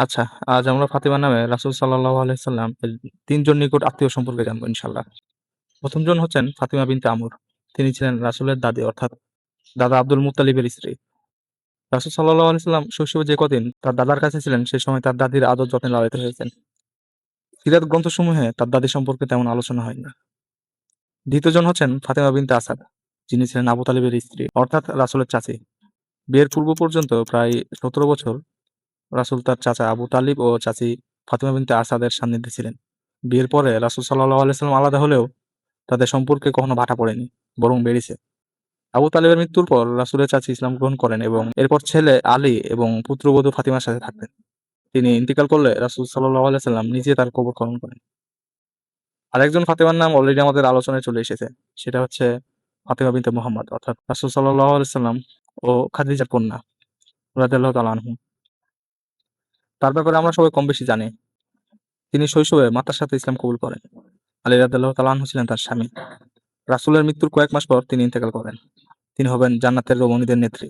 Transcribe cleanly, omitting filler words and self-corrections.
আচ্ছা, আজ আমরা ফাতিমা নামে রাসূল সাল্লাল্লাহু আলাইহি সাল্লাম এর ৩ জন নিকট আত্মীয় সম্পর্কে জানবো ইনশাআল্লাহ। ১ম জন হচ্ছেন ফাতিমা বিনতে আমর। তিনি ছিলেন রাসূলের দাদী অর্থাৎ দাদা আব্দুল মুত্তালিবের স্ত্রী। রাসূল সাল্লাল্লাহু আলাইহি সাল্লাম শৈশবে যে কদিন তার দাদার কাছে ছিলেন সে সময় তার দাদীর আদর যত্নে লালিত হয়েছেন। সিরাত গ্রন্থসমূহে তার দাদী সম্পর্কে তেমন আলোচনা হয়নি। ২য় জন হচ্ছেন ফাতিমা বিনতে আসাদ, যিনি ছিলেন আবু তালিবের স্ত্রী অর্থাৎ রাসূলের চাচী। বিয়ের পূর্ব পর্যন্ত প্রায় ১৭ বছর রাসূল তার চাচা আবু তালিব ও চাচী ফাতিমা বিনতে আসাদের সান্নিধ্যে ছিলেন। বিয়ের পরে রাসূল সাল্লাল্লাহু আলাইহি সাল্লাম আলাদা হলেও তাদের সম্পর্কে কখনো ভাটা পড়েনি, বরং বেড়েছে। আবু তালেবের মৃত্যুর পর রাসূলের চাচী ইসলাম গ্রহণ করেন এবং এরপর ছেলে আলী এবং পুত্রবধূ ফাতিমার সাথে থাকতেন। তিনি ইন্তিকাল করলে রাসূল সাল্লাল্লাহু আলাইহি সাল্লাম নিজে তার কবর খনন করেন। আরেকজন ফাতিমার নাম অলরেডি আমাদের আলোচনায় চলে এসেছে। সেটা হচ্ছে ফাতিমা বিনতে মুহাম্মদ অর্থাৎ রাসূল সাল্লাল্লাহু আলাইহি সাল্লাম ও খাদিজার কন্যা রাদিয়াল্লাহু তাআলা আনহু। তার ব্যাপারে আমরা সবাই কম বেশি জানি। তিনি শৈশবে মাতার সাথে ইসলাম কবুল করেন। আলী রাদিয়াল্লাহু তাআলা আনহু ছিলেন তার স্বামী। রাসূলের মৃত্যুর কয়েক মাস পর তিনি ইন্তেকাল করেন। তিনি হবেন জান্নাতের রমণীদের নেত্রী।